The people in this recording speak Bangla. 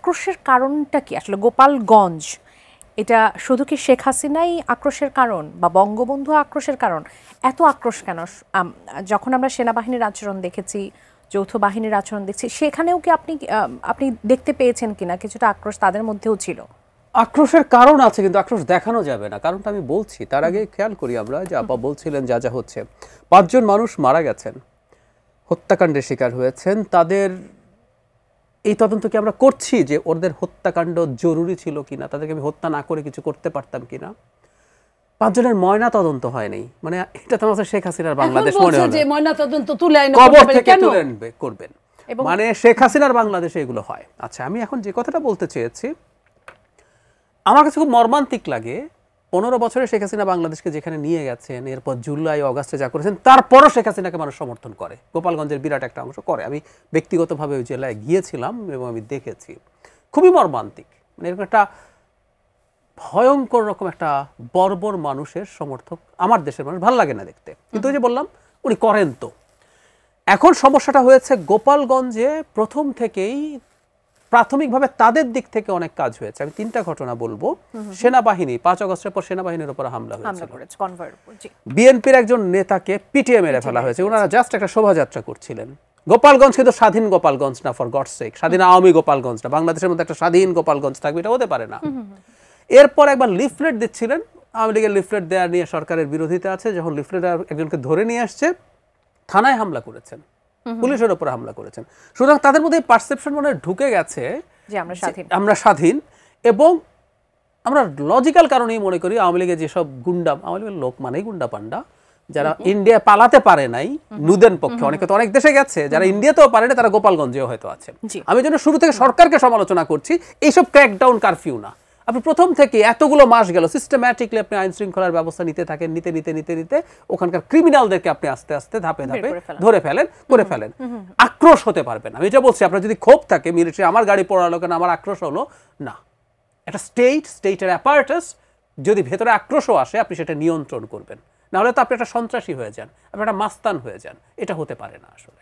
আক্রোশের কারণটা কি আসলে? গোপালগঞ্জ এটা শুধু কি শেখ হাসিনাই আক্রোশের কারণ বা বঙ্গবন্ধু আক্রোশের কারণ? এত আক্রোশ কেন? যখন আমরা সেনাবাহিনীর আচরণ দেখেছি, যৌথ বাহিনীর আচরণ দেখছি, সেখানেও কি আপনি দেখতে পেয়েছেন কিনা কিছুটা আক্রোশ তাদের মধ্যেও ছিল? আক্রোশের কারণ আছে, কিন্তু আক্রোশ দেখানো যাবে না, কারণটা আমি বলছি। তার আগে খেয়াল করি আমরা যে আপা বলছিলেন যা যা হচ্ছে, 5 জন মানুষ মারা গেছেন, হত্যাকাণ্ডের শিকার হয়েছেন, তাদের এই তদন্ত কি আমরা করছি যে ওদের হত্যাকাণ্ড জরুরি ছিল কিনা, তাদেরকে আমি হত্যা না করে কিছু করতে পারতাম কিনা? 5 জনের ময়না তদন্ত হয়নি, মানে এটা তো আমাদের শেখ হাসিনার বাংলাদেশ মনে হয় যে ময়না তদন্ত তুলে আইন কবর থেকে তুলে আনবে করবেন, মানে শেখ হাসিনার বাংলাদেশে এগুলো হয়। আচ্ছা, আমি এখন যে কথাটা বলতে চেয়েছি, আমার কাছে খুব মর্মান্তিক লাগে 15 বছরে শেখ হাসিনা বাংলাদেশকে যেখানে নিয়ে গেছেন, এরপর জুলাই অগাস্টে যা করেছেন, তারপরও শেখ হাসিনাকে মানুষ সমর্থন করে, গোপালগঞ্জের বিরাট একটা অংশ করে। আমি ব্যক্তিগতভাবে ওই জেলায় গিয়েছিলাম এবং আমি দেখেছি, খুবই মর্মান্তিক। মানে এরকম একটা ভয়ঙ্কর রকম একটা বর্বর মানুষের সমর্থক আমার দেশের মানুষ ভালো লাগে না দেখতে, কিন্তু ওই যে বললাম উনি করেন। তো এখন সমস্যাটা হয়েছে গোপালগঞ্জে প্রথম থেকেই প্রাথমিকভাবে তাদের দিক থেকে অনেক কাজ হয়েছে। আমি 3টা ঘটনা বলবো। সেনাবাহিনী 5 আগস্টের পর সেনাবাহিনীর উপর হামলা হয়েছে, বিএনপির একজন নেতাকে পিটিয়ে মেরে ফেলা হয়েছে, ওনারা জাস্ট একটা শোভাযাত্রা করছিলেন। গোপালগঞ্জ কিন্তু স্বাধীন গোপালগঞ্জ না, ফর গডস সেক, স্বাধীন আওয়ামী গোপালগঞ্জ না, বাংলাদেশের মধ্যে একটা স্বাধীন গোপালগঞ্জ থাকবে, এটা হতে পারে না। এরপর একবার লিফলেট দিচ্ছিলেন, আওয়ামী লীগের লিফলেট দেওয়া নিয়ে সরকারের বিরোধিতা আছে, যখন লিফলেট একজনকে ধরে নিয়ে আসছে, থানায় হামলা করেছেন, পুলিশের উপর হামলা করেছেন। সুতরাং তাদের মধ্যে পারসেপশন মনে ঢুকে গেছে যে আমরা স্বাধীন, এবং আমরা লজিক্যাল কারণেই মনে করি আওয়ামী লীগের যেসব গুন্ডা, আওয়ামী লীগের লোক মানেই গুন্ডা পান্ডা, যারা ইন্ডিয়া পালাতে পারে নাই, নুদেন পক্ষে, অনেকে তো অনেক দেশে গেছে, যারা ইন্ডিয়াতেও পারে না তারা গোপালগঞ্জেও হয়তো আছে। আমি যেন শুরু থেকে সরকারকে সমালোচনা করছি, এইসব ক্র্যাকডাউন কারফিউ না। আপনি প্রথম থেকে এতগুলো মাস গেল সিস্টেম্যাটিকলি আপনি আইন শৃঙ্খলার ব্যবস্থা নিতে থাকেন, নিতে নিতে নিতে নিতে ওখানকার ক্রিমিনালদেরকে আপনি আস্তে আস্তে ধাপে ধাপে ধরে ফেলেন, করে ফেলেন। আক্রোশ হতে পারবেন না, আমি এটা বলছি। আপনার যদি ক্ষোভ থাকে, মিলিটারি আমার গাড়ি পড়ালো কেন, আমার আক্রোশ হলো না, একটা স্টেটের অ্যাপারেটাস, যদি ভেতরে আক্রোশও আসে আপনি সেটা নিয়ন্ত্রণ করবেন, নাহলে তো আপনি একটা সন্ত্রাসী হয়ে যান, আপনি একটা মাস্তান হয়ে যান, এটা হতে পারে না আসলে।